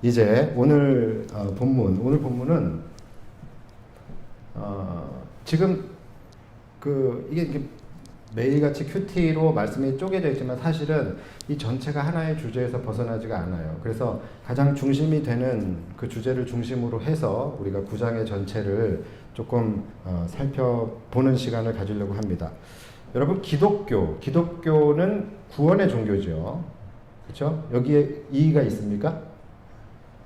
이제 오늘 본문은 지금 이게 매일같이 큐티로 말씀이 쪼개져 있지만 사실은 이 전체가 하나의 주제에서 벗어나지가 않아요. 그래서 가장 중심이 되는 그 주제를 중심으로 해서 우리가 9장의 전체를 조금 살펴보는 시간을 가지려고 합니다. 여러분, 기독교는 구원의 종교죠. 그렇죠? 여기에 이의가 있습니까?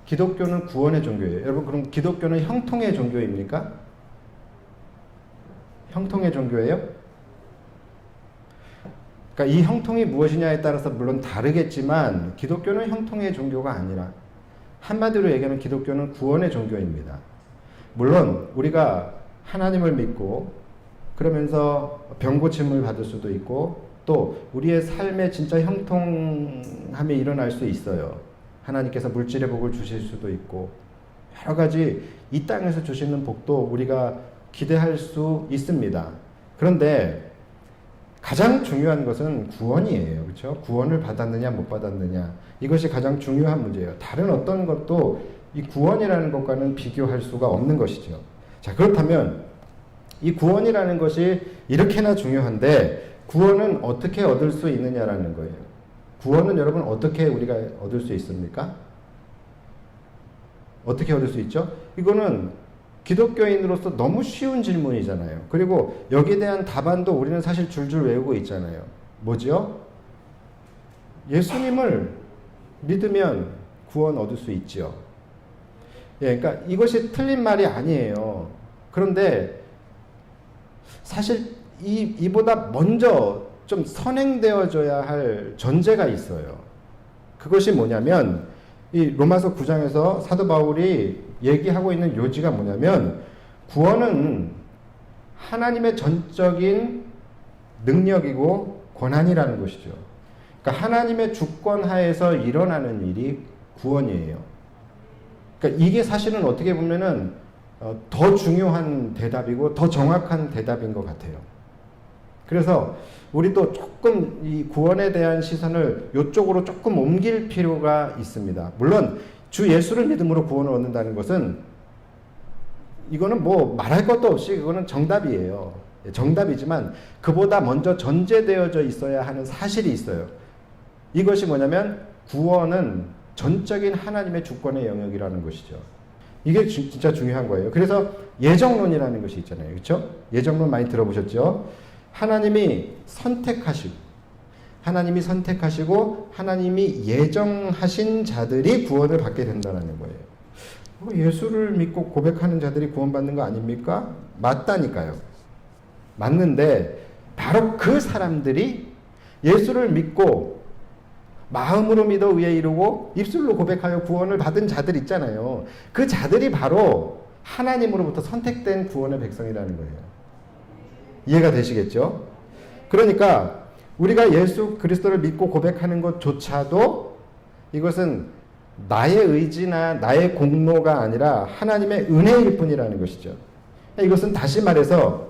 기독교는 구원의 종교예요. 여러분, 그럼 기독교는 형통의 종교입니까? 형통의 종교예요? 그러니까 이 형통이 무엇이냐에 따라서 물론 다르겠지만 기독교는 형통의 종교가 아니라 한마디로 얘기하면 기독교는 구원의 종교입니다. 물론 우리가 하나님을 믿고 그러면서 병고침을 받을 수도 있고 또 우리의 삶에 진짜 형통함이 일어날 수 있어요. 하나님께서 물질의 복을 주실 수도 있고 여러 가지 이 땅에서 주시는 복도 우리가 기대할 수 있습니다. 그런데 가장 중요한 것은 구원이에요. 그렇죠? 구원을 받았느냐 못 받았느냐 이것이 가장 중요한 문제예요. 다른 어떤 것도 이 구원이라는 것과는 비교할 수가 없는 것이죠. 자, 그렇다면 이 구원이라는 것이 이렇게나 중요한데 구원은 어떻게 얻을 수 있느냐라는 거예요. 구원은 여러분 어떻게 우리가 얻을 수 있습니까? 어떻게 얻을 수 있죠? 이거는 기독교인으로서 너무 쉬운 질문이잖아요. 그리고 여기에 대한 답안도 우리는 사실 줄줄 외우고 있잖아요. 뭐죠? 예수님을 믿으면 구원 얻을 수 있죠. 예, 그러니까 이것이 틀린 말이 아니에요. 그런데 사실 이보다 먼저 좀 선행되어져야 할 전제가 있어요. 그것이 뭐냐면 이 로마서 9장에서 사도 바울이 얘기하고 있는 요지가 뭐냐면 구원은 하나님의 전적인 능력이고 권한이라는 것이죠. 그러니까 하나님의 주권 하에서 일어나는 일이 구원이에요. 그러니까 이게 사실은 어떻게 보면은 더 중요한 대답이고 더 정확한 대답인 것 같아요. 그래서 우리도 조금 이 구원에 대한 시선을 이쪽으로 조금 옮길 필요가 있습니다. 물론 주 예수를 믿음으로 구원을 얻는다는 것은 이거는 뭐 말할 것도 없이 그거는 정답이에요. 정답이지만 그보다 먼저 전제되어져 있어야 하는 사실이 있어요. 이것이 뭐냐면 구원은 전적인 하나님의 주권의 영역이라는 것이죠. 이게 진짜 중요한 거예요. 그래서 예정론이라는 것이 있잖아요. 그렇죠? 예정론 많이 들어보셨죠? 하나님이 선택하시고 하나님이 예정하신 자들이 구원을 받게 된다는 거예요. 예수를 믿고 고백하는 자들이 구원받는 거 아닙니까? 맞다니까요. 맞는데 바로 그 사람들이 예수를 믿고 마음으로 믿어 의에 이르고 입술로 고백하여 구원을 받은 자들 있잖아요. 그 자들이 바로 하나님으로부터 선택된 구원의 백성이라는 거예요. 이해가 되시겠죠? 그러니까 우리가 예수 그리스도를 믿고 고백하는 것조차도 이것은 나의 의지나 나의 공로가 아니라 하나님의 은혜일 뿐이라는 것이죠. 이것은 다시 말해서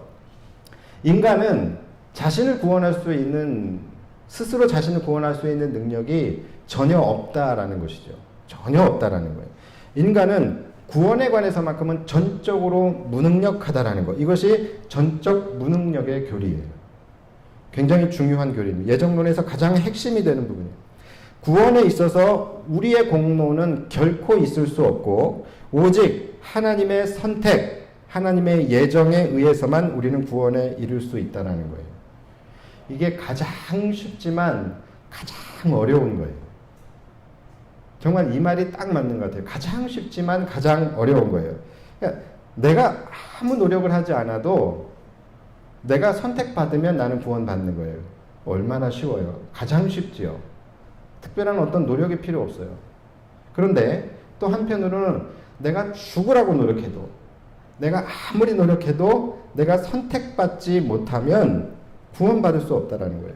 인간은 자신을 구원할 수 있는 스스로 자신을 구원할 수 있는 능력이 전혀 없다라는 것이죠. 전혀 없다라는 거예요. 인간은 구원에 관해서만큼은 전적으로 무능력하다라는 것. 이것이 전적 무능력의 교리예요. 굉장히 중요한 교리입니다. 예정론에서 가장 핵심이 되는 부분이에요. 구원에 있어서 우리의 공로는 결코 있을 수 없고 오직 하나님의 선택, 하나님의 예정에 의해서만 우리는 구원에 이룰 수 있다는 거예요. 이게 가장 쉽지만 가장 어려운 거예요. 정말 이 말이 딱 맞는 것 같아요. 가장 쉽지만 가장 어려운 거예요. 그러니까 내가 아무 노력을 하지 않아도 내가 선택받으면 나는 구원받는 거예요. 얼마나 쉬워요. 가장 쉽지요. 특별한 어떤 노력이 필요 없어요. 그런데 또 한편으로는 내가 죽으라고 노력해도 내가 아무리 노력해도 내가 선택받지 못하면 구원받을 수 없다라는 거예요.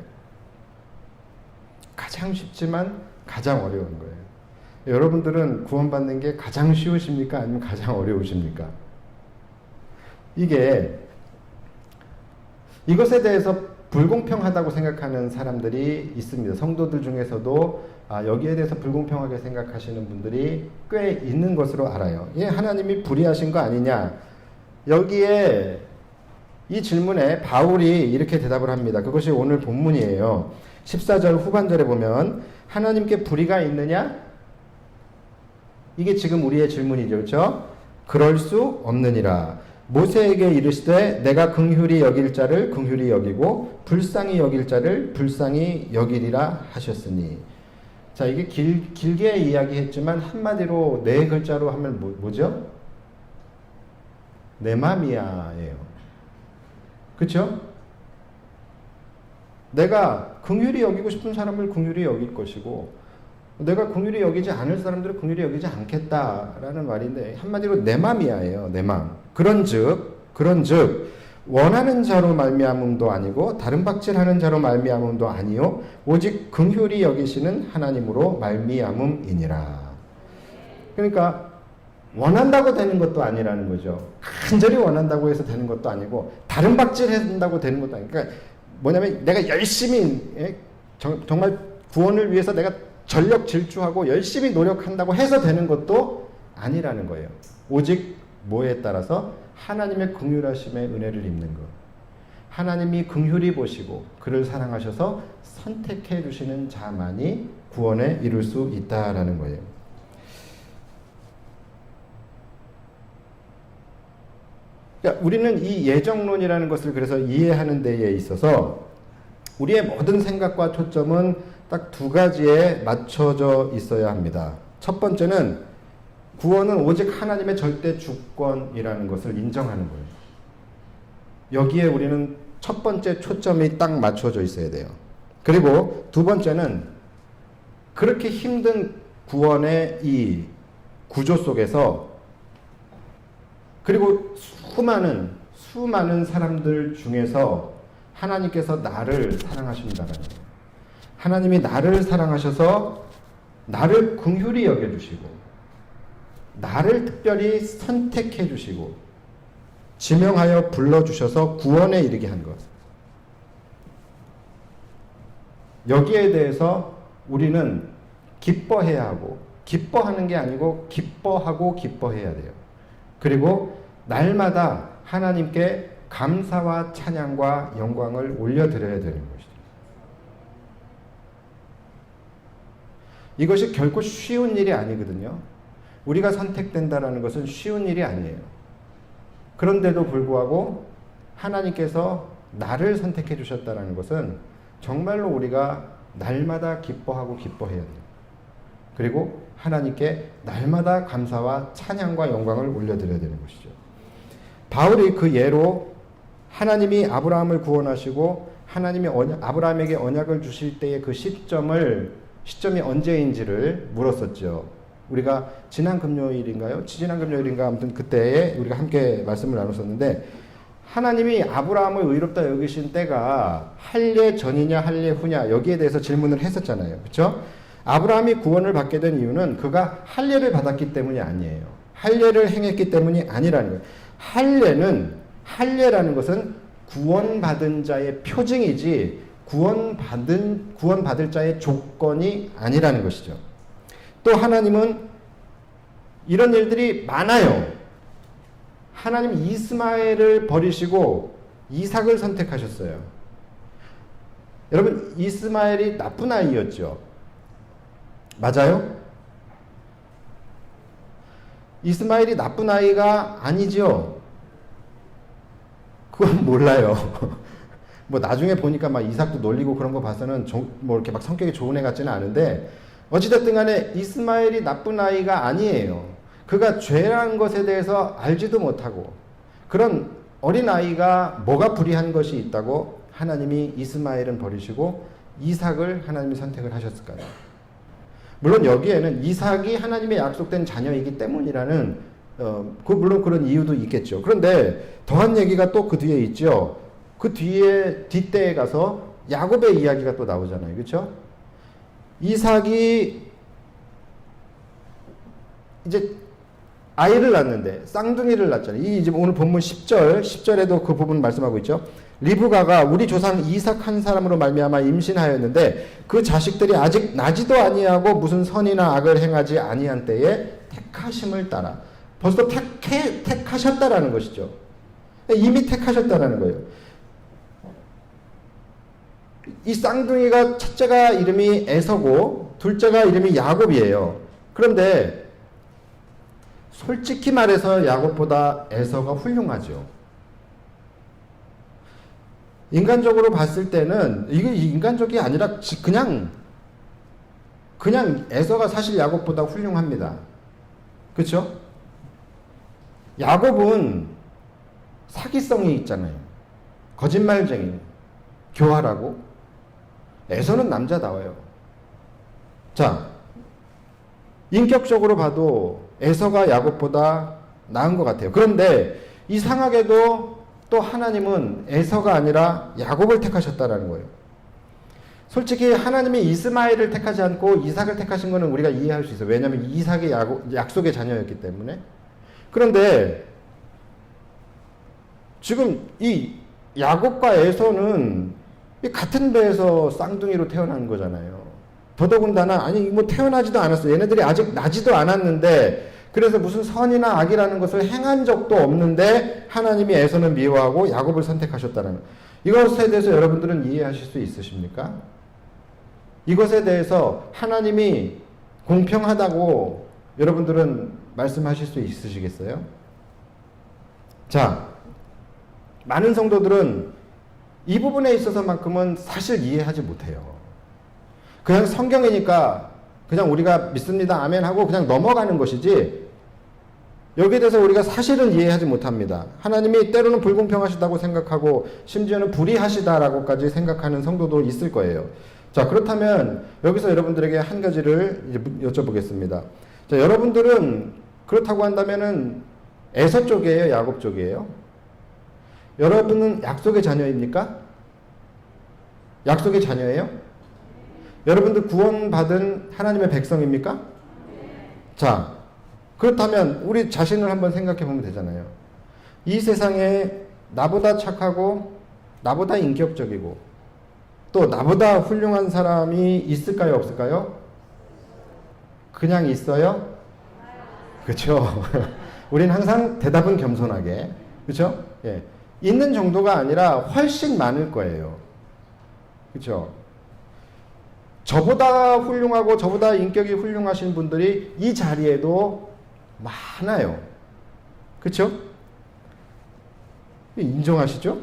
가장 쉽지만 가장 어려운 거예요. 여러분들은 구원받는 게 가장 쉬우십니까? 아니면 가장 어려우십니까? 이것에 대해서 불공평하다고 생각하는 사람들이 있습니다. 성도들 중에서도 여기에 대해서 불공평하게 생각하시는 분들이 꽤 있는 것으로 알아요. 예, 하나님이 불의하신 거 아니냐? 여기에 이 질문에 바울이 이렇게 대답을 합니다. 그것이 오늘 본문이에요. 14절 후반절에 보면 하나님께 불의가 있느냐? 이게 지금 우리의 질문이죠. 그렇죠? 그럴 수 없느니라. 모세에게 이르시되 내가 긍휼히 여길 자를 긍휼히 여기고 불쌍히 여길 자를 불쌍히 여기리라 하셨으니. 자, 이게 길게 이야기했지만 한마디로 네 글자로 하면 뭐죠? 내 맘이야예요. 그렇죠? 내가 긍휼히 여기고 싶은 사람을 긍휼히 여길 것이고 내가 긍휼히 여기지 않을 사람들을 긍휼히 여기지 않겠다라는 말인데 한마디로 내 맘이야예요. 내 맘. 그런즉 원하는 자로 말미암음도 아니고 다른 박질하는 자로 말미암음도 아니요 오직 긍휼히 여기시는 하나님으로 말미암음이니라. 그러니까 원한다고 되는 것도 아니라는 거죠. 간절히 원한다고 해서 되는 것도 아니고 다른 박질한다고 되는 것도 아니고 그러니까 뭐냐면 내가 열심히 정말 구원을 위해서 내가 전력 질주하고 열심히 노력한다고 해서 되는 것도 아니라는 거예요. 오직 뭐에 따라서 하나님의 긍휼하심의 은혜를 입는 것. 하나님이 긍휼히 보시고 그를 사랑하셔서 선택해 주시는 자만이 구원에 이룰 수 있다라는 거예요. 그러니까 우리는 이 예정론이라는 것을 그래서 이해하는 데에 있어서 우리의 모든 생각과 초점은 딱 두 가지에 맞춰져 있어야 합니다. 첫 번째는 구원은 오직 하나님의 절대 주권이라는 것을 인정하는 거예요. 여기에 우리는 첫 번째 초점이 딱 맞춰져 있어야 돼요. 그리고 두 번째는 그렇게 힘든 구원의 이 구조 속에서 그리고 수많은 사람들 중에서 하나님께서 나를 사랑하신다는 거예요. 하나님이 나를 사랑하셔서 나를 긍휼히 여겨주시고 나를 특별히 선택해 주시고 지명하여 불러주셔서 구원에 이르게 한 것. 여기에 대해서 우리는 기뻐해야 하고 기뻐하는 게 아니고 기뻐하고 기뻐해야 돼요. 그리고 날마다 하나님께 감사와 찬양과 영광을 올려드려야 되는 것이죠. 이것이 결코 쉬운 일이 아니거든요. 우리가 선택된다라는 것은 쉬운 일이 아니에요. 그런데도 불구하고 하나님께서 나를 선택해 주셨다는 것은 정말로 우리가 날마다 기뻐하고 기뻐해야 돼요. 그리고 하나님께 날마다 감사와 찬양과 영광을 올려드려야 되는 것이죠. 바울이 그 예로 하나님이 아브라함을 구원하시고 하나님이 아브라함에게 언약을 주실 때의 그 시점이 언제인지를 물었었죠. 우리가 지난 금요일인가 아무튼 그때에 우리가 함께 말씀을 나눴었는데 하나님이 아브라함을 의롭다 여기신 때가 할례 전이냐 할례 후냐 여기에 대해서 질문을 했었잖아요. 그렇죠? 아브라함이 구원을 받게 된 이유는 그가 할례를 받았기 때문이 아니에요. 할례를 행했기 때문이 아니라는 거예요. 할례라는 것은 구원받은 자의 표징이지 구원받을 자의 조건이 아니라는 것이죠. 또 하나님은 이런 일들이 많아요. 하나님 이스마엘을 버리시고 이삭을 선택하셨어요. 여러분 이스마엘이 나쁜 아이였죠. 맞아요? 이스마엘이 나쁜 아이가 아니죠. 그건 몰라요. 뭐 나중에 보니까 막 이삭도 놀리고 그런 거 봐서는 뭐 이렇게 막 성격이 좋은 애 같지는 않은데 어찌됐든 간에 이스마엘이 나쁜 아이가 아니에요. 그가 죄란 것에 대해서 알지도 못하고 그런 어린 아이가 뭐가 불의한 것이 있다고 하나님이 이스마엘은 버리시고 이삭을 하나님이 선택을 하셨을까요? 물론 여기에는 이삭이 하나님의 약속된 자녀이기 때문이라는 물론 그런 이유도 있겠죠. 그런데 더한 얘기가 또 그 뒤에 있죠. 그 뒷때에 가서 야곱의 이야기가 또 나오잖아요. 그렇죠? 이삭이 이제 아이를 낳는데 쌍둥이를 낳잖아요. 이 지금 오늘 본문 10절에도 그 부분 말씀하고 있죠. 리브가가 우리 조상 이삭 한 사람으로 말미암아 임신하였는데 그 자식들이 아직 나지도 아니하고 무슨 선이나 악을 행하지 아니한 때에 택하심을 따라 벌써 택하셨다라는 것이죠. 이미 택하셨다라는 거예요. 이 쌍둥이가 첫째가 이름이 에서고 둘째가 이름이 야곱이에요. 그런데 솔직히 말해서 야곱보다 에서가 훌륭하죠. 인간적으로 봤을 때는 이게 인간적이 아니라 그냥 에서가 사실 야곱보다 훌륭합니다. 그렇죠? 야곱은 사기성이 있잖아요. 거짓말쟁이, 교활하고. 에서는 남자다워요. 자, 인격적으로 봐도 에서가 야곱보다 나은 것 같아요. 그런데 이상하게도 또 하나님은 에서가 아니라 야곱을 택하셨다라는 거예요. 솔직히 하나님이 이스마엘을 택하지 않고 이삭을 택하신 것은 우리가 이해할 수 있어요. 왜냐하면 이삭이 약속의 자녀였기 때문에. 그런데 지금 이 야곱과 에서는 같은 배에서 쌍둥이로 태어난 거잖아요. 더더군다나 아니 뭐 태어나지도 않았어. 얘네들이 아직 나지도 않았는데 그래서 무슨 선이나 악이라는 것을 행한 적도 없는데 하나님이 에서는 미워하고 야곱을 선택하셨다는 이것에 대해서 여러분들은 이해하실 수 있으십니까? 이것에 대해서 하나님이 공평하다고 여러분들은 말씀하실 수 있으시겠어요? 자, 많은 성도들은 이 부분에 있어서만큼은 사실 이해하지 못해요. 그냥 성경이니까 그냥 우리가 믿습니다, 아멘 하고 그냥 넘어가는 것이지 여기에 대해서 우리가 사실은 이해하지 못합니다. 하나님이 때로는 불공평하시다고 생각하고 심지어는 불의하시다라고까지 생각하는 성도도 있을 거예요. 자, 그렇다면 여기서 여러분들에게 한 가지를 이제 여쭤보겠습니다. 자, 여러분들은 그렇다고 한다면은 에서 쪽이에요, 야곱 쪽이에요? 여러분은 약속의 자녀입니까? 약속의 자녀예요? 여러분들 구원받은 하나님의 백성입니까? 자, 그렇다면 우리 자신을 한번 생각해 보면 되잖아요. 이 세상에 나보다 착하고 나보다 인격적이고 또 나보다 훌륭한 사람이 있을까요, 없을까요? 그냥 있어요? 그렇죠. 우린 항상 대답은 겸손하게, 그렇죠? 예. 있는 정도가 아니라 훨씬 많을 거예요. 그렇죠? 저보다 훌륭하고 저보다 인격이 훌륭하신 분들이 이 자리에도 많아요. 그렇죠? 인정하시죠?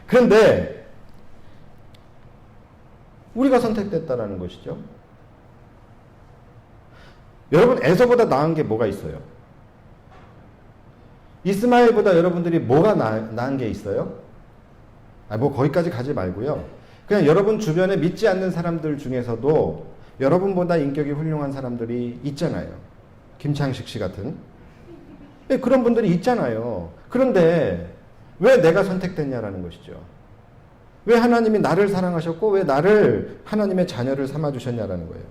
그런데 우리가 선택됐다라는 것이죠. 여러분, 에서보다 나은 게 뭐가 있어요? 이스마엘보다 여러분들이 뭐가 나은 게 있어요? 뭐 거기까지 가지 말고요. 그냥 여러분 주변에 믿지 않는 사람들 중에서도 여러분보다 인격이 훌륭한 사람들이 있잖아요. 김창식 씨 같은. 그런 분들이 있잖아요. 그런데 왜 내가 선택됐냐라는 것이죠. 왜 하나님이 나를 사랑하셨고 왜 나를 하나님의 자녀를 삼아주셨냐라는 거예요.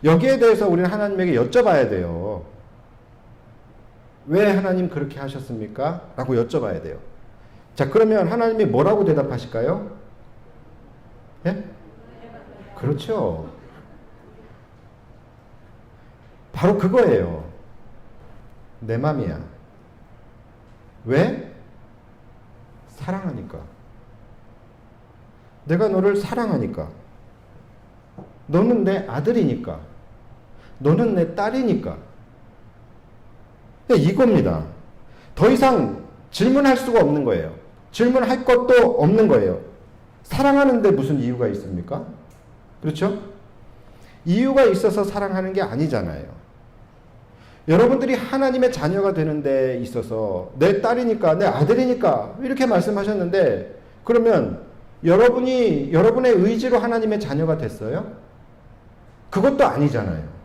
여기에 대해서 우리는 하나님에게 여쭤봐야 돼요. 왜 하나님 그렇게 하셨습니까? 라고 여쭤봐야 돼요. 자, 그러면 하나님이 뭐라고 대답하실까요? 예? 그렇죠. 바로 그거예요. 내 맘이야. 왜? 사랑하니까. 내가 너를 사랑하니까. 너는 내 아들이니까. 너는 내 딸이니까. 이겁니다. 더 이상 질문할 수가 없는 거예요. 질문할 것도 없는 거예요. 사랑하는데 무슨 이유가 있습니까? 그렇죠? 이유가 있어서 사랑하는 게 아니잖아요. 여러분들이 하나님의 자녀가 되는 데 있어서 내 딸이니까, 내 아들이니까 이렇게 말씀하셨는데 그러면 여러분이 여러분의 의지로 하나님의 자녀가 됐어요? 그것도 아니잖아요.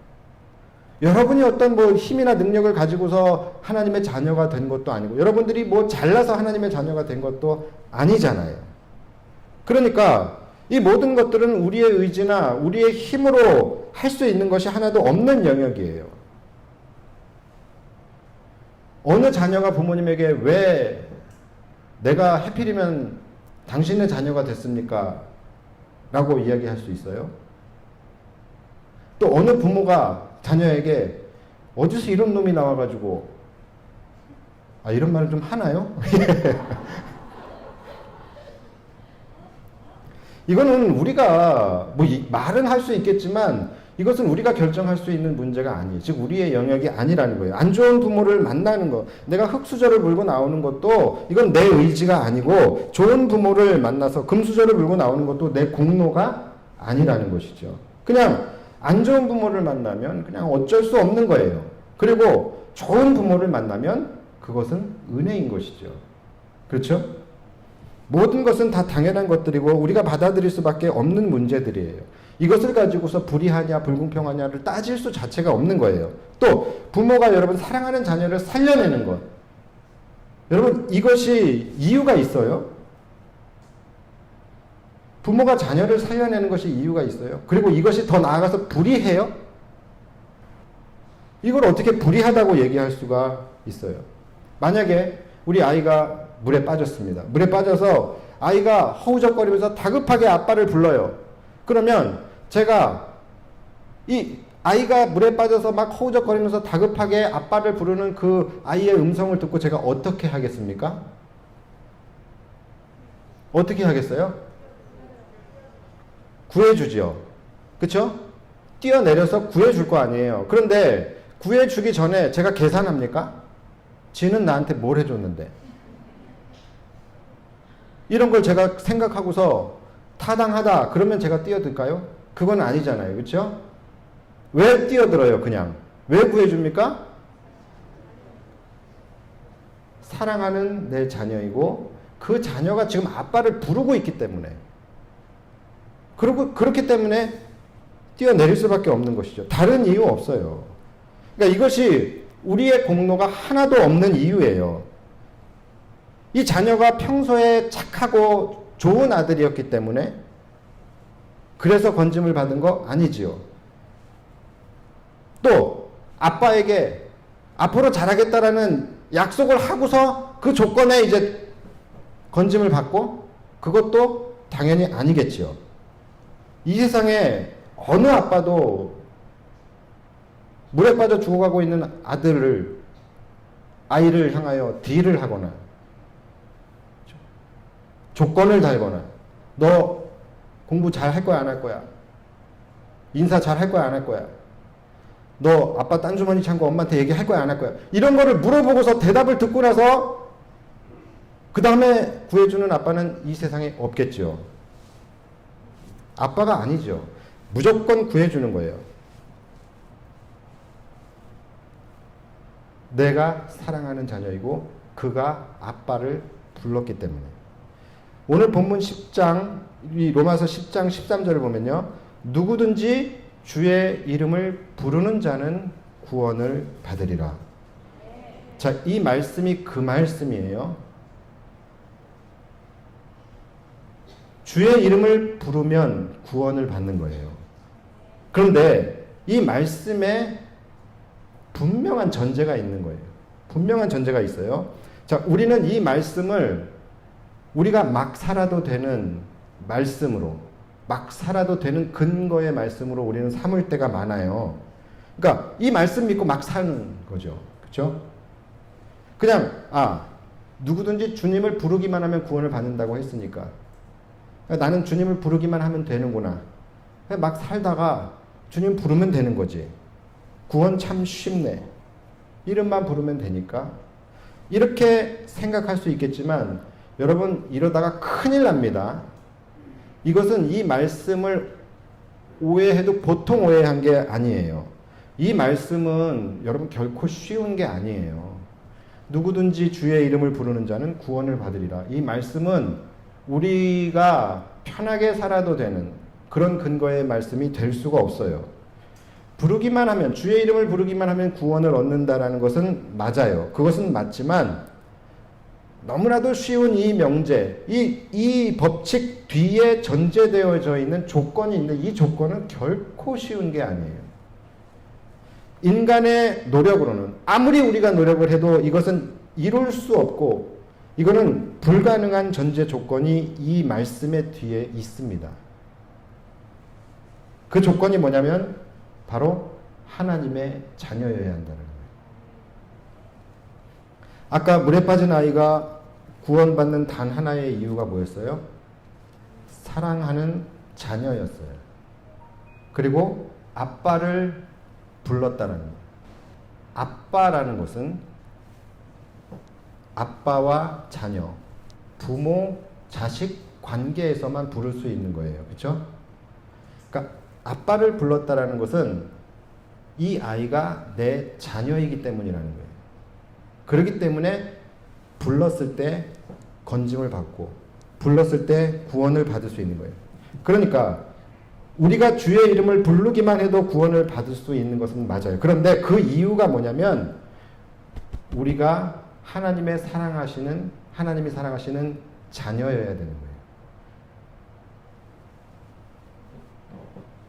여러분이 어떤 뭐 힘이나 능력을 가지고서 하나님의 자녀가 된 것도 아니고 여러분들이 뭐 잘나서 하나님의 자녀가 된 것도 아니잖아요. 그러니까 이 모든 것들은 우리의 의지나 우리의 힘으로 할 수 있는 것이 하나도 없는 영역이에요. 어느 자녀가 부모님에게 왜 내가 해필이면 당신의 자녀가 됐습니까? 라고 이야기할 수 있어요. 또 어느 부모가 자녀에게 어디서 이런 놈이 나와가지고, 이런 말은 좀 하나요? 이거는 우리가 말은 할 수 있겠지만 이것은 우리가 결정할 수 있는 문제가 아니에요. 즉 우리의 영역이 아니라는 거예요. 안 좋은 부모를 만나는 거, 내가 흙수저를 물고 나오는 것도 이건 내 의지가 아니고, 좋은 부모를 만나서 금수저를 물고 나오는 것도 내 공로가 아니라는 것이죠. 그냥 안 좋은 부모를 만나면 그냥 어쩔 수 없는 거예요. 그리고 좋은 부모를 만나면 그것은 은혜인 것이죠. 그렇죠? 모든 것은 다 당연한 것들이고 우리가 받아들일 수밖에 없는 문제들이에요. 이것을 가지고서 불의하냐 불공평하냐를 따질 수 자체가 없는 거예요. 또 부모가 여러분 사랑하는 자녀를 살려내는 것, 여러분 이것이 이유가 있어요. 부모가 자녀를 살려내는 것이 이유가 있어요. 그리고 이것이 더 나아가서 불의해요? 이걸 어떻게 불의하다고 얘기할 수가 있어요? 만약에 우리 아이가 물에 빠졌습니다. 물에 빠져서 아이가 허우적거리면서 다급하게 아빠를 불러요. 그러면 제가 이 아이가 물에 빠져서 막 허우적거리면서 다급하게 아빠를 부르는 그 아이의 음성을 듣고 제가 어떻게 하겠습니까? 어떻게 하겠어요? 구해주죠. 그쵸? 뛰어내려서 구해줄 거 아니에요. 그런데 구해주기 전에 제가 계산합니까? 지는 나한테 뭘 해줬는데? 이런 걸 제가 생각하고서 타당하다 그러면 제가 뛰어들까요? 그건 아니잖아요. 그렇죠? 왜 뛰어들어요? 그냥 왜 구해줍니까? 사랑하는 내 자녀이고 그 자녀가 지금 아빠를 부르고 있기 때문에, 그리고 그렇기 때문에 뛰어내릴 수밖에 없는 것이죠. 다른 이유 없어요. 그러니까 이것이 우리의 공로가 하나도 없는 이유예요. 이 자녀가 평소에 착하고 좋은 아들이었기 때문에 그래서 건짐을 받은 거 아니지요. 또 아빠에게 앞으로 잘하겠다라는 약속을 하고서 그 조건에 이제 건짐을 받고, 그것도 당연히 아니겠지요. 이 세상에 어느 아빠도 물에 빠져 죽어가고 있는 아이를 향하여 딜을 하거나 조건을 달거나 너 공부 잘 할 거야 안 할 거야, 인사 잘 할 거야 안 할 거야, 너 아빠 딴 주머니 창고 엄마한테 얘기할 거야 안 할 거야, 이런 거를 물어보고서 대답을 듣고 나서 그 다음에 구해주는 아빠는 이 세상에 없겠죠. 아빠가 아니죠. 무조건 구해주는 거예요. 내가 사랑하는 자녀이고 그가 아빠를 불렀기 때문에. 오늘 본문 10장, 이 로마서 10장 13절을 보면요, 누구든지 주의 이름을 부르는 자는 구원을 받으리라. 자, 이 말씀이 그 말씀이에요. 주의 이름을 부르면 구원을 받는 거예요. 그런데 이 말씀에 분명한 전제가 있는 거예요. 분명한 전제가 있어요. 자, 우리는 이 말씀을 우리가 막 살아도 되는 말씀으로, 막 살아도 되는 근거의 말씀으로 우리는 삼을 때가 많아요. 그러니까 이 말씀 믿고 막 사는 거죠. 그렇죠? 그냥 누구든지 주님을 부르기만 하면 구원을 받는다고 했으니까 나는 주님을 부르기만 하면 되는구나. 막 살다가 주님 부르면 되는 거지. 구원 참 쉽네. 이름만 부르면 되니까. 이렇게 생각할 수 있겠지만 여러분, 이러다가 큰일 납니다. 이것은 이 말씀을 오해해도 보통 오해한 게 아니에요. 이 말씀은 여러분 결코 쉬운 게 아니에요. 누구든지 주의 이름을 부르는 자는 구원을 받으리라. 이 말씀은 우리가 편하게 살아도 되는 그런 근거의 말씀이 될 수가 없어요. 부르기만 하면, 주의 이름을 부르기만 하면 구원을 얻는다라는 것은 맞아요. 그것은 맞지만 너무나도 쉬운 이 명제, 이 법칙 뒤에 전제되어져 있는 조건이 있는데 이 조건은 결코 쉬운 게 아니에요. 인간의 노력으로는 아무리 우리가 노력을 해도 이것은 이룰 수 없고 이거는 불가능한 전제 조건이 이 말씀의 뒤에 있습니다. 그 조건이 뭐냐면 바로 하나님의 자녀여야 한다는 거예요. 아까 물에 빠진 아이가 구원받는 단 하나의 이유가 뭐였어요? 사랑하는 자녀였어요. 그리고 아빠를 불렀다는 거예요. 아빠라는 것은 아빠와 자녀, 부모, 자식 관계에서만 부를 수 있는 거예요. 그렇죠? 그러니까 아빠를 불렀다라는 것은 이 아이가 내 자녀이기 때문이라는 거예요. 그렇기 때문에 불렀을 때 건짐을 받고 불렀을 때 구원을 받을 수 있는 거예요. 그러니까 우리가 주의 이름을 부르기만 해도 구원을 받을 수 있는 것은 맞아요. 그런데 그 이유가 뭐냐면 우리가 하나님이 사랑하시는 자녀여야 되는 거예요.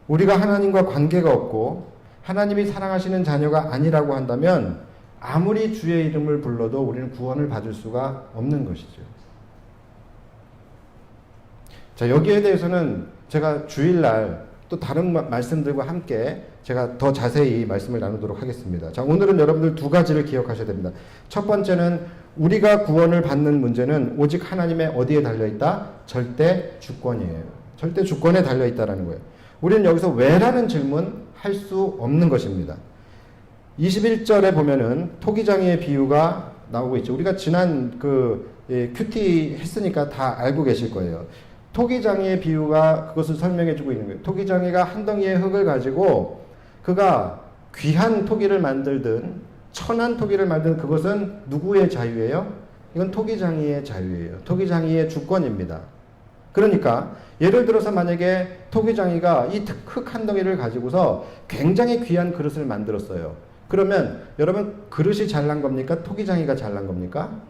우리가 하나님과 관계가 없고 하나님이 사랑하시는 자녀가 아니라고 한다면 아무리 주의 이름을 불러도 우리는 구원을 받을 수가 없는 것이죠. 자, 여기에 대해서는 제가 주일날 또 다른 말씀들과 함께 제가 더 자세히 말씀을 나누도록 하겠습니다. 자, 오늘은 여러분들 두 가지를 기억하셔야 됩니다. 첫 번째는 우리가 구원을 받는 문제는 오직 하나님의 어디에 달려있다? 절대 주권이에요. 절대 주권에 달려있다라는 거예요. 우리는 여기서 왜라는 질문 할 수 없는 것입니다. 21절에 보면은 토기장이의 비유가 나오고 있죠. 우리가 지난 큐티 했으니까 다 알고 계실 거예요. 토기장이의 비유가 그것을 설명해 주고 있는 거예요. 토기장이가 한 덩이의 흙을 가지고 그가 귀한 토기를 만들든 천한 토기를 만든 그것은 누구의 자유예요? 이건 토기장이의 자유예요. 토기장이의 주권입니다. 그러니까 예를 들어서 만약에 토기장이가 이 흙 한 덩이를 가지고서 굉장히 귀한 그릇을 만들었어요. 그러면 여러분 그릇이 잘난 겁니까? 토기장이가 잘난 겁니까?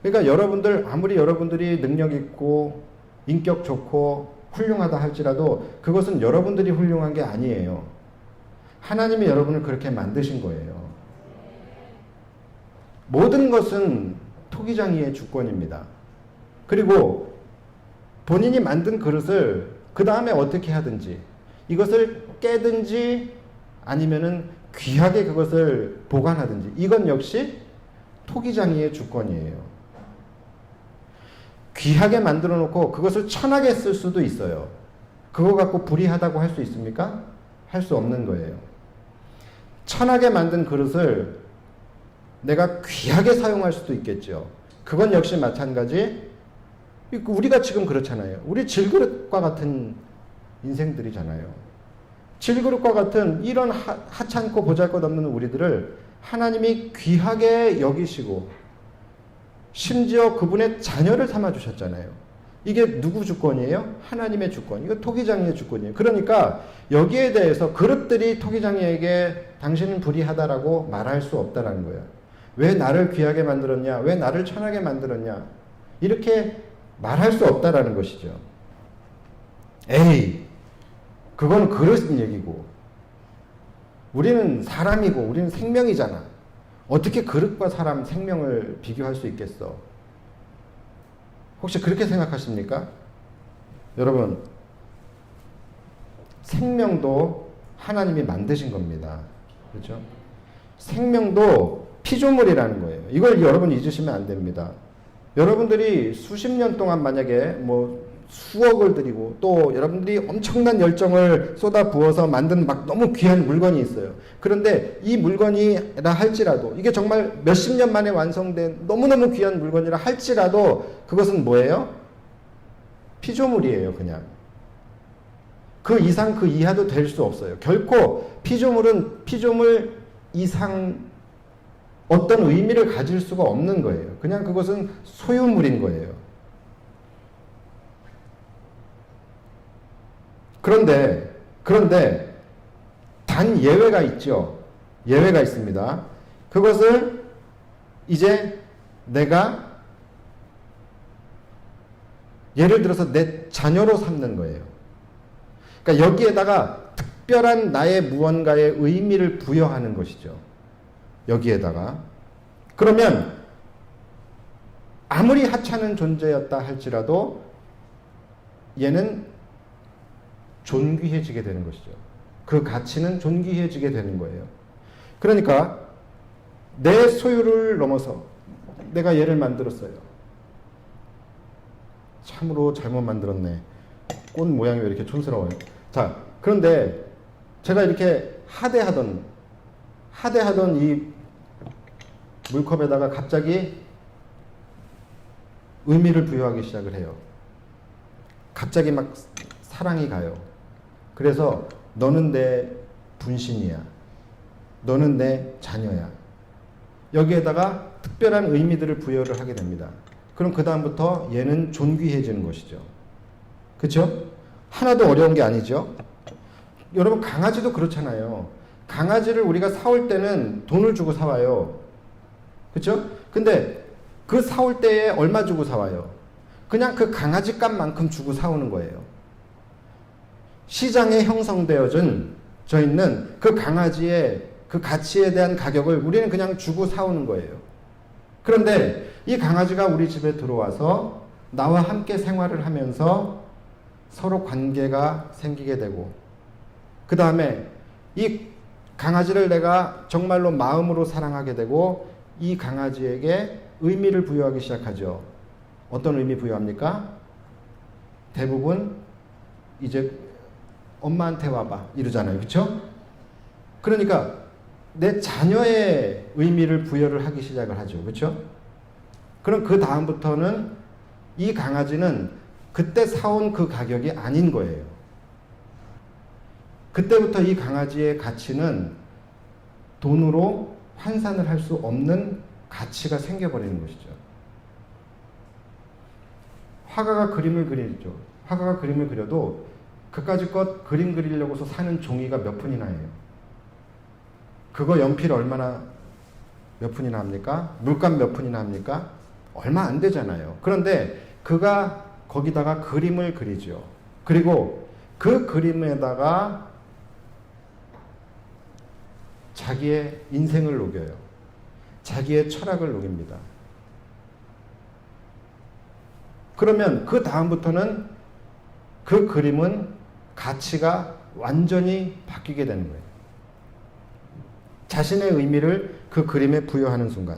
그러니까 여러분들 아무리 여러분들이 능력 있고 인격 좋고 훌륭하다 할지라도 그것은 여러분들이 훌륭한 게 아니에요. 하나님이 여러분을 그렇게 만드신 거예요. 모든 것은 토기장이의 주권입니다. 그리고 본인이 만든 그릇을 그 다음에 어떻게 하든지 이것을 깨든지 아니면은 귀하게 그것을 보관하든지 이건 역시 토기장이의 주권이에요. 귀하게 만들어 놓고 그것을 천하게 쓸 수도 있어요. 그거 갖고 불의하다고 할 수 있습니까? 할 수 없는 거예요. 천하게 만든 그릇을 내가 귀하게 사용할 수도 있겠죠. 그건 역시 마찬가지. 우리가 지금 그렇잖아요. 우리 질그릇과 같은 인생들이잖아요. 질그릇과 같은 이런 하찮고 보잘것없는 우리들을 하나님이 귀하게 여기시고 심지어 그분의 자녀를 삼아주셨잖아요. 이게 누구 주권이에요? 하나님의 주권. 이거 토기장이의 주권이에요. 그러니까 여기에 대해서 그릇들이 토기장이에게 당신은 불의하다라고 말할 수 없다라는 거예요. 왜 나를 귀하게 만들었냐? 왜 나를 천하게 만들었냐? 이렇게 말할 수 없다라는 것이죠. 에이, 그건 그릇 얘기고 우리는 사람이고 우리는 생명이잖아. 어떻게 그릇과 사람 생명을 비교할 수 있겠어? 혹시 그렇게 생각하십니까? 여러분, 생명도 하나님이 만드신 겁니다. 그렇죠? 생명도 피조물이라는 거예요. 이걸 여러분 잊으시면 안 됩니다. 여러분들이 수십 년 동안 만약에 수억을 들이고 또 여러분들이 엄청난 열정을 쏟아 부어서 만든 막 너무 귀한 물건이 있어요. 그런데 이 물건이라 할지라도 이게 정말 몇십 년 만에 완성된 너무너무 귀한 물건이라 할지라도 그것은 뭐예요? 피조물이에요, 그냥. 그 이상 그 이하도 될 수 없어요. 결코 피조물은 피조물 이상 어떤 의미를 가질 수가 없는 거예요. 그냥 그것은 소유물인 거예요. 그런데 단 예외가 있죠. 예외가 있습니다. 그것을 이제 내가 예를 들어서 내 자녀로 삼는 거예요. 그러니까 여기에다가 특별한 나의 무언가의 의미를 부여하는 것이죠. 여기에다가. 그러면 아무리 하찮은 존재였다 할지라도 얘는 존귀해지게 되는 것이죠. 그 가치는 존귀해지게 되는 거예요. 그러니까 내 소유를 넘어서 내가 얘를 만들었어요. 참으로 잘못 만들었네. 꽃 모양이 왜 이렇게 촌스러워요. 자, 그런데 제가 이렇게 하대하던 이 물컵에다가 갑자기 의미를 부여하기 시작을 해요. 갑자기 막 사랑이 가요. 그래서 너는 내 분신이야. 너는 내 자녀야. 여기에다가 특별한 의미들을 부여를 하게 됩니다. 그럼 그 다음부터 얘는 존귀해지는 것이죠. 그렇죠? 하나도 어려운 게 아니죠. 여러분 강아지도 그렇잖아요. 강아지를 우리가 사올 때는 돈을 주고 사와요. 그렇죠? 근데 그 사올 때에 얼마 주고 사와요? 그냥 그 강아지 값만큼 주고 사오는 거예요. 시장에 형성되어져 있는 그 강아지의 그 가치에 대한 가격을 우리는 그냥 주고 사오는 거예요. 그런데 이 강아지가 우리 집에 들어와서 나와 함께 생활을 하면서 서로 관계가 생기게 되고, 그 다음에 이 강아지를 내가 정말로 마음으로 사랑하게 되고 이 강아지에게 의미를 부여하기 시작하죠. 어떤 의미 부여합니까? 대부분 이제 엄마한테 와봐 이러잖아요. 그렇죠? 그러니까 내 자녀의 의미를 부여를 하기 시작을 하죠. 그렇죠? 그럼 그 다음부터는 이 강아지는 그때 사온 그 가격이 아닌 거예요. 그때부터 이 강아지의 가치는 돈으로 환산을 할 수 없는 가치가 생겨버리는 것이죠. 화가가 그림을 그리죠. 화가가 그림을 그려도 그까짓 그림 그리려고서 사는 종이가 몇 푼이나 해요. 그거 연필 얼마나 몇 푼이나 합니까? 물감 몇 푼이나 합니까? 얼마 안 되잖아요. 그런데 그가 거기다가 그림을 그리죠. 그리고 그 그림에다가 자기의 인생을 녹여요. 자기의 철학을 녹입니다. 그러면 그 다음부터는 그 그림은 가치가 완전히 바뀌게 되는 거예요. 자신의 의미를 그 그림에 부여하는 순간.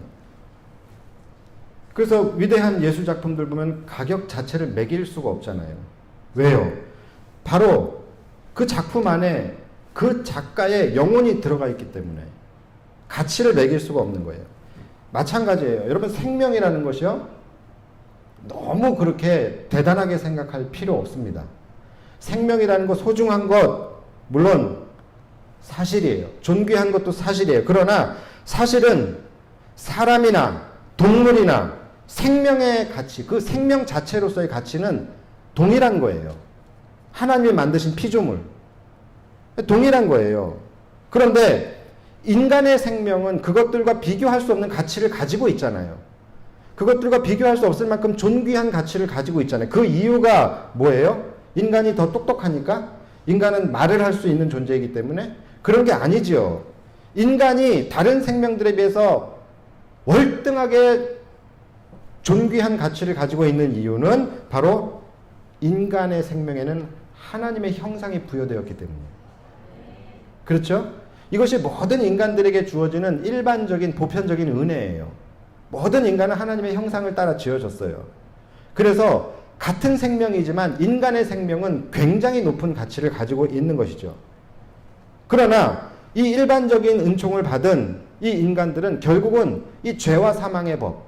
그래서 위대한 예술작품들 보면 가격 자체를 매길 수가 없잖아요. 왜요? 바로 그 작품 안에 그 작가의 영혼이 들어가 있기 때문에 가치를 매길 수가 없는 거예요. 마찬가지예요. 여러분 생명이라는 것이요. 너무 그렇게 대단하게 생각할 필요 없습니다. 생명이라는 것, 소중한 것, 물론 사실이에요. 존귀한 것도 사실이에요. 그러나 사실은 사람이나 동물이나 생명의 가치, 그 생명 자체로서의 가치는 동일한 거예요. 하나님이 만드신 피조물. 동일한 거예요. 그런데 인간의 생명은 그것들과 비교할 수 없는 가치를 가지고 있잖아요. 그것들과 비교할 수 없을 만큼 존귀한 가치를 가지고 있잖아요. 그 이유가 뭐예요? 인간이 더 똑똑하니까? 인간은 말을 할 수 있는 존재이기 때문에? 그런 게 아니지요. 인간이 다른 생명들에 비해서 월등하게 존귀한 가치를 가지고 있는 이유는 바로 인간의 생명에는 하나님의 형상이 부여되었기 때문이에요. 그렇죠? 이것이 모든 인간들에게 주어지는 일반적인 보편적인 은혜예요. 모든 인간은 하나님의 형상을 따라 지어졌어요. 그래서 같은 생명이지만 인간의 생명은 굉장히 높은 가치를 가지고 있는 것이죠. 그러나 이 일반적인 은총을 받은 이 인간들은 결국은 이 죄와 사망의 법,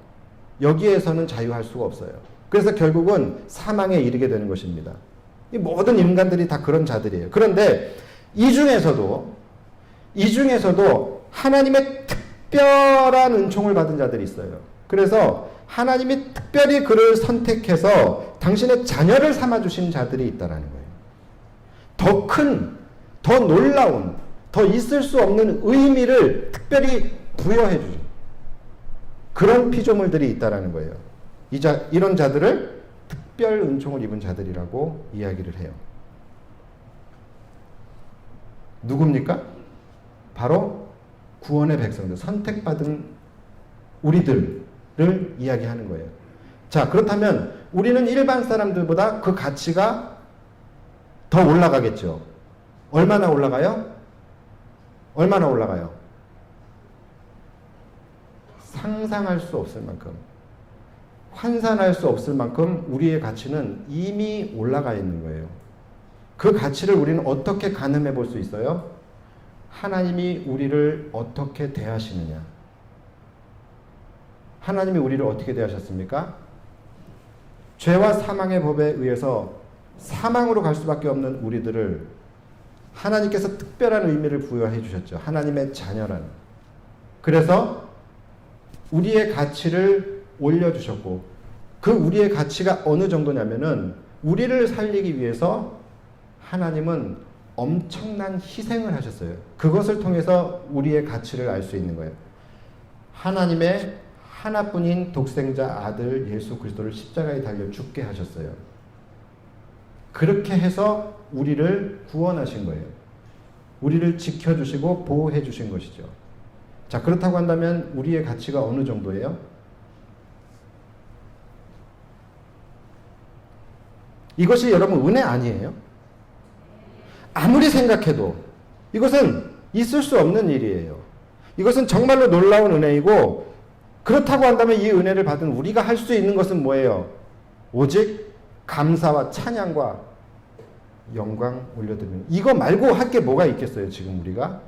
여기에서는 자유할 수가 없어요. 그래서 결국은 사망에 이르게 되는 것입니다. 이 모든 인간들이 다 그런 자들이에요. 그런데 이 중에서도 하나님의 특별한 은총을 받은 자들이 있어요. 그래서 하나님이 특별히 그를 선택해서 당신의 자녀를 삼아주신 자들이 있다라는 거예요. 더 큰, 더 놀라운, 더 있을 수 없는 의미를 특별히 부여해 주죠. 그런 피조물들이 있다라는 거예요. 이런 자들을 특별 은총을 입은 자들이라고 이야기를 해요. 누굽니까? 바로 구원의 백성들, 선택받은 우리들을 이야기하는 거예요. 자, 그렇다면 우리는 일반 사람들보다 그 가치가 더 올라가겠죠. 얼마나 올라가요? 얼마나 올라가요? 상상할 수 없을 만큼, 환산할 수 없을 만큼 우리의 가치는 이미 올라가 있는 거예요. 그 가치를 우리는 어떻게 가늠해 볼 수 있어요? 하나님이 우리를 어떻게 대하시느냐. 하나님이 우리를 어떻게 대하셨습니까? 죄와 사망의 법에 의해서 사망으로 갈 수밖에 없는 우리들을 하나님께서 특별한 의미를 부여해 주셨죠. 하나님의 자녀라는. 그래서 우리의 가치를 올려주셨고, 그 우리의 가치가 어느 정도냐면은 우리를 살리기 위해서 하나님은 엄청난 희생을 하셨어요. 그것을 통해서 우리의 가치를 알 수 있는 거예요. 하나님의 하나뿐인 독생자 아들 예수 그리스도를 십자가에 달려 죽게 하셨어요. 그렇게 해서 우리를 구원하신 거예요. 우리를 지켜주시고 보호해 주신 것이죠. 자, 그렇다고 한다면 우리의 가치가 어느 정도예요? 이것이 여러분 은혜 아니에요? 아무리 생각해도 이것은 있을 수 없는 일이에요. 이것은 정말로 놀라운 은혜이고, 그렇다고 한다면 이 은혜를 받은 우리가 할 수 있는 것은 뭐예요? 오직 감사와 찬양과 영광 올려드리는, 이거 말고 할 게 뭐가 있겠어요 지금 우리가?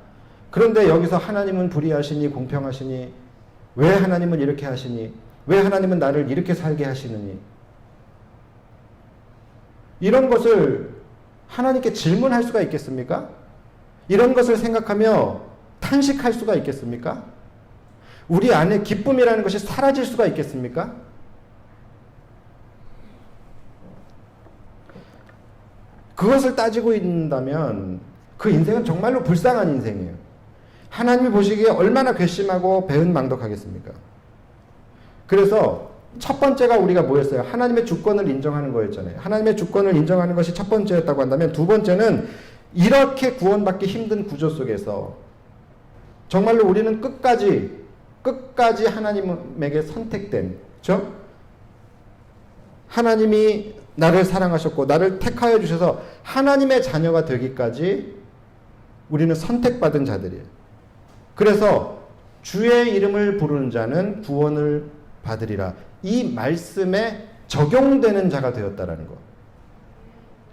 그런데 여기서 하나님은 불의하시니 공평하시니, 왜 하나님은 이렇게 하시니, 왜 하나님은 나를 이렇게 살게 하시느니, 이런 것을 하나님께 질문할 수가 있겠습니까? 이런 것을 생각하며 탄식할 수가 있겠습니까? 우리 안에 기쁨이라는 것이 사라질 수가 있겠습니까? 그것을 따지고 있다면 그 인생은 정말로 불쌍한 인생이에요. 하나님이 보시기에 얼마나 괘씸하고 배은망덕하겠습니까? 그래서 첫 번째가 우리가 뭐였어요? 하나님의 주권을 인정하는 거였잖아요. 하나님의 주권을 인정하는 것이 첫 번째였다고 한다면, 두 번째는 이렇게 구원받기 힘든 구조 속에서 정말로 우리는 끝까지 하나님에게 선택된, 그렇죠? 하나님이 나를 사랑하셨고 나를 택하여 주셔서 하나님의 자녀가 되기까지 우리는 선택받은 자들이에요. 그래서 주의 이름을 부르는 자는 구원을 받으리라. 이 말씀에 적용되는 자가 되었다라는 것.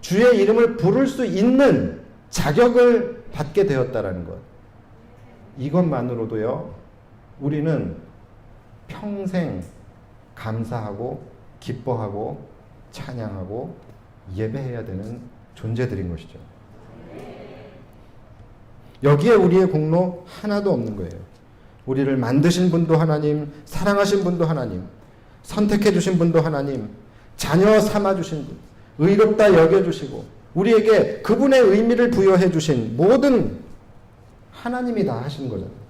주의 이름을 부를 수 있는 자격을 받게 되었다라는 것. 이것만으로도요, 우리는 평생 감사하고 기뻐하고 찬양하고 예배해야 되는 존재들인 것이죠. 여기에 우리의 공로 하나도 없는 거예요. 우리를 만드신 분도 하나님, 사랑하신 분도 하나님, 선택해 주신 분도 하나님, 자녀 삼아 주신 분, 의롭다 여겨 주시고 우리에게 그분의 의미를 부여해 주신 모든 하나님이 다 하신 거잖아요.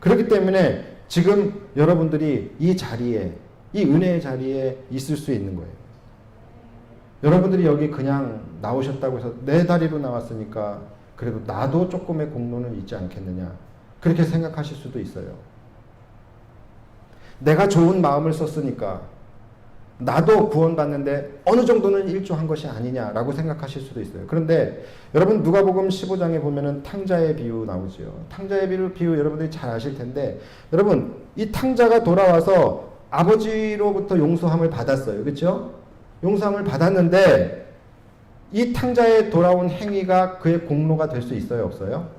그렇기 때문에 지금 여러분들이 이 자리에, 이 은혜의 자리에 있을 수 있는 거예요. 여러분들이 여기 그냥 나오셨다고 해서 내 다리로 나왔으니까 그래도 나도 조금의 공로는 있지 않겠느냐, 그렇게 생각하실 수도 있어요. 내가 좋은 마음을 썼으니까 나도 구원받는데 어느 정도는 일조한 것이 아니냐라고 생각하실 수도 있어요. 그런데 여러분, 누가복음 15장에 보면은 탕자의 비유 나오죠. 탕자의 비유 여러분들이 잘 아실 텐데, 여러분, 이 탕자가 돌아와서 아버지로부터 용서함을 받았어요. 그렇죠? 용서함을 받았는데 이 탕자의 돌아온 행위가 그의 공로가 될 수 있어요, 없어요?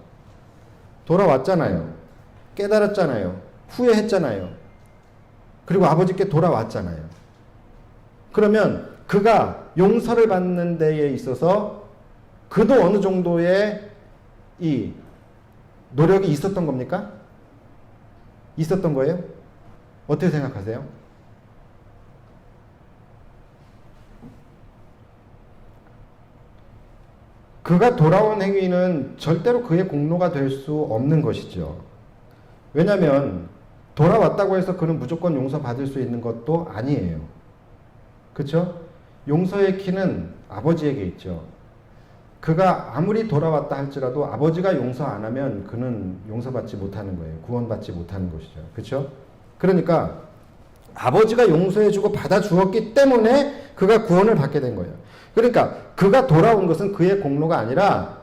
돌아왔잖아요. 깨달았잖아요. 후회했잖아요. 그리고 아버지께 돌아왔잖아요. 그러면 그가 용서를 받는 데에 있어서 그도 어느 정도의 이 노력이 있었던 겁니까? 있었던 거예요? 어떻게 생각하세요? 그가 돌아온 행위는 절대로 그의 공로가 될 수 없는 것이죠. 왜냐하면 돌아왔다고 해서 그는 무조건 용서받을 수 있는 것도 아니에요. 그렇죠? 용서의 키는 아버지에게 있죠. 그가 아무리 돌아왔다 할지라도 아버지가 용서 안 하면 그는 용서받지 못하는 거예요. 구원받지 못하는 것이죠. 그렇죠? 그러니까 아버지가 용서해주고 받아주었기 때문에 그가 구원을 받게 된 거예요. 그러니까 그가 돌아온 것은 그의 공로가 아니라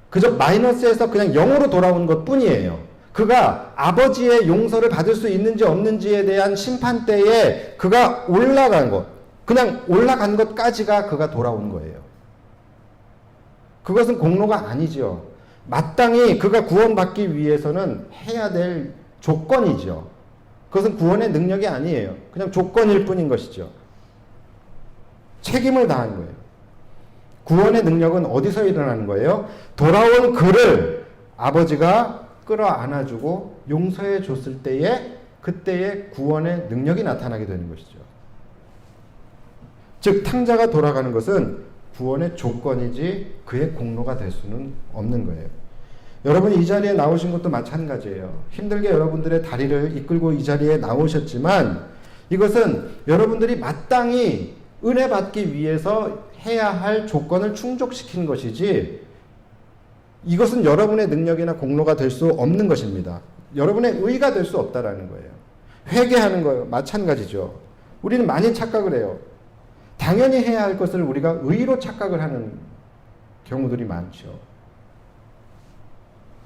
그저 마이너스에서 그냥 0으로 돌아온 것 뿐이에요. 그가 아버지의 용서를 받을 수 있는지 없는지에 대한 심판대에 그가 올라간 것, 그냥 올라간 것까지가 그가 돌아온 거예요. 그것은 공로가 아니죠. 마땅히 그가 구원받기 위해서는 해야 될 조건이죠. 그것은 구원의 능력이 아니에요. 그냥 조건일 뿐인 것이죠. 책임을 다한 거예요. 구원의 능력은 어디서 일어나는 거예요? 돌아온 그를 아버지가 끌어안아주고 용서해 줬을 때에 그때의 구원의 능력이 나타나게 되는 것이죠. 즉 탕자가 돌아가는 것은 구원의 조건이지 그의 공로가 될 수는 없는 거예요. 여러분이 이 자리에 나오신 것도 마찬가지예요. 힘들게 여러분들의 다리를 이끌고 이 자리에 나오셨지만 이것은 여러분들이 마땅히 은혜 받기 위해서 해야 할 조건을 충족시킨 것이지 이것은 여러분의 능력이나 공로가 될 수 없는 것입니다. 여러분의 의가 될 수 없다라는 거예요. 회개하는 거요. 마찬가지죠. 우리는 많이 착각을 해요. 당연히 해야 할 것을 우리가 의로 착각을 하는 경우들이 많죠.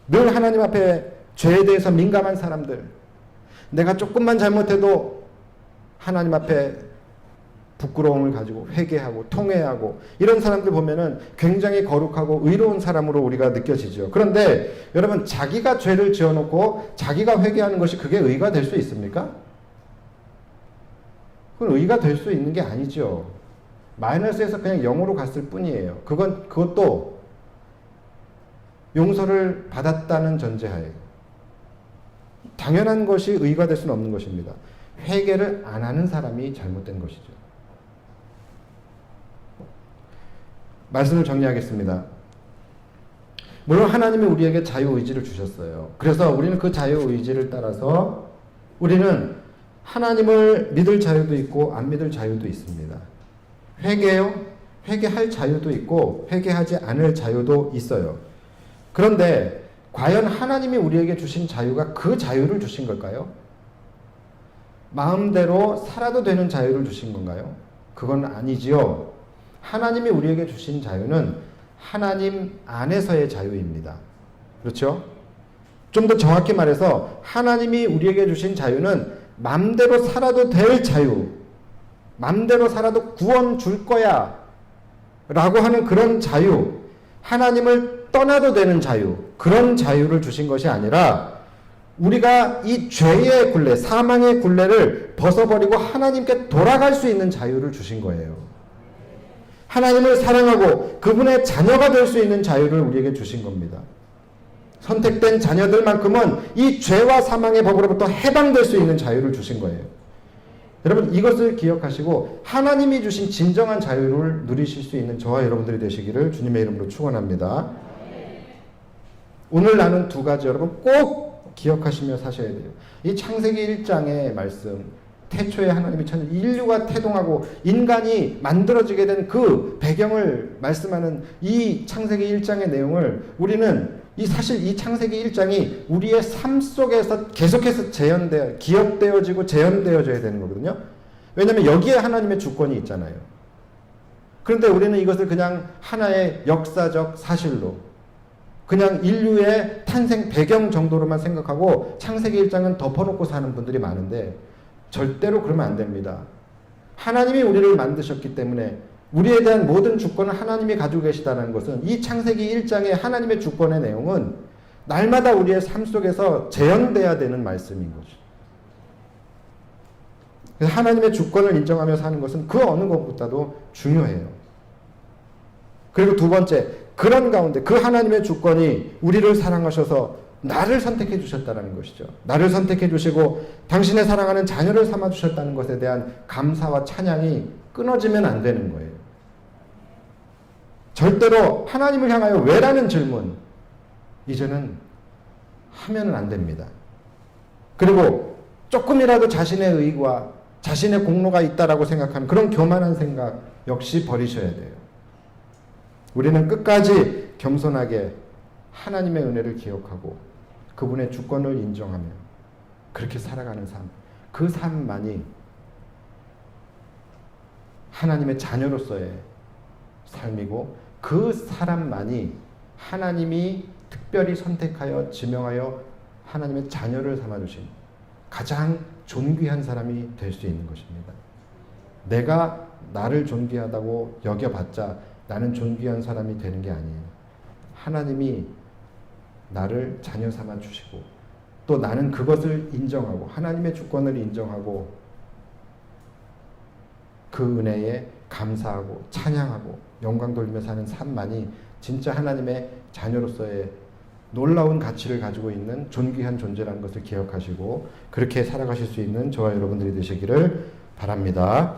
늘 하나님 앞에 죄에 대해서 민감한 사람들, 내가 조금만 잘못해도 하나님 앞에 부끄러움을 가지고 회개하고 통회하고 이런 사람들 보면은 굉장히 거룩하고 의로운 사람으로 우리가 느껴지죠. 그런데 여러분 자기가 죄를 지어놓고 자기가 회개하는 것이 그게 의가 될 수 있습니까? 그건 의가 될 수 있는 게 아니죠. 마이너스에서 그냥 0으로 갔을 뿐이에요. 그것도 용서를 받았다는 전제하에 당연한 것이 의가 될 수는 없는 것입니다. 회개를 안 하는 사람이 잘못된 것이죠. 말씀을 정리하겠습니다. 물론 하나님이 우리에게 자유의지를 주셨어요. 그래서 우리는 그 자유의지를 따라서 우리는 하나님을 믿을 자유도 있고 안 믿을 자유도 있습니다. 회개요? 회개할 자유도 있고 회개하지 않을 자유도 있어요. 그런데 과연 하나님이 우리에게 주신 자유가 그 자유를 주신 걸까요? 마음대로 살아도 되는 자유를 주신 건가요? 그건 아니지요. 하나님이 우리에게 주신 자유는 하나님 안에서의 자유입니다. 그렇죠? 좀 더 정확히 말해서 하나님이 우리에게 주신 자유는 맘대로 살아도 될 자유, 맘대로 살아도 구원 줄 거야 라고 하는 그런 자유, 하나님을 떠나도 되는 자유, 그런 자유를 주신 것이 아니라 우리가 이 죄의 굴레, 사망의 굴레를 벗어버리고 하나님께 돌아갈 수 있는 자유를 주신 거예요. 하나님을 사랑하고 그분의 자녀가 될 수 있는 자유를 우리에게 주신 겁니다. 선택된 자녀들만큼은 이 죄와 사망의 법으로부터 해방될 수 있는 자유를 주신 거예요. 여러분 이것을 기억하시고 하나님이 주신 진정한 자유를 누리실 수 있는 저와 여러분들이 되시기를 주님의 이름으로 축원합니다. 오늘 나눈 두 가지 여러분 꼭 기억하시며 사셔야 돼요. 이 창세기 1장의 말씀, 태초에 하나님이 천지 인류가 태동하고 인간이 만들어지게 된 그 배경을 말씀하는 이 창세기 1장의 내용을 우리는 사실 이 창세기 1장이 우리의 삶 속에서 계속해서 기억되어지고 재현되어져야 되는 거거든요. 왜냐하면 여기에 하나님의 주권이 있잖아요. 그런데 우리는 이것을 그냥 하나의 역사적 사실로 그냥 인류의 탄생 배경 정도로만 생각하고 창세기 1장은 덮어놓고 사는 분들이 많은데 절대로 그러면 안 됩니다. 하나님이 우리를 만드셨기 때문에 우리에 대한 모든 주권을 하나님이 가지고 계시다는 것은 이 창세기 1장의 하나님의 주권의 내용은 날마다 우리의 삶 속에서 재현돼야 되는 말씀인 거죠. 그래서 하나님의 주권을 인정하며 사는 것은 그 어느 것보다도 중요해요. 그리고 두 번째, 그런 가운데 그 하나님의 주권이 우리를 사랑하셔서 나를 선택해 주셨다는 것이죠. 나를 선택해 주시고 당신의 사랑하는 자녀를 삼아 주셨다는 것에 대한 감사와 찬양이 끊어지면 안 되는 거예요. 절대로 하나님을 향하여 왜라는 질문 이제는 하면은 안 됩니다. 그리고 조금이라도 자신의 의와 자신의 공로가 있다라고 생각하는 그런 교만한 생각 역시 버리셔야 돼요. 우리는 끝까지 겸손하게 하나님의 은혜를 기억하고 그분의 주권을 인정하며 그렇게 살아가는 삶, 그 삶만이 하나님의 자녀로서의 삶이고 그 사람만이 하나님이 특별히 선택하여 지명하여 하나님의 자녀를 삼아주신 가장 존귀한 사람이 될 수 있는 것입니다. 내가 나를 존귀하다고 여겨봤자 나는 존귀한 사람이 되는 게 아니에요. 하나님이 나를 자녀 삼아 주시고 또 나는 그것을 인정하고 하나님의 주권을 인정하고 그 은혜에 감사하고 찬양하고 영광 돌리며 사는 삶만이 진짜 하나님의 자녀로서의 놀라운 가치를 가지고 있는 존귀한 존재라는 것을 기억하시고 그렇게 살아가실 수 있는 저와 여러분들이 되시기를 바랍니다.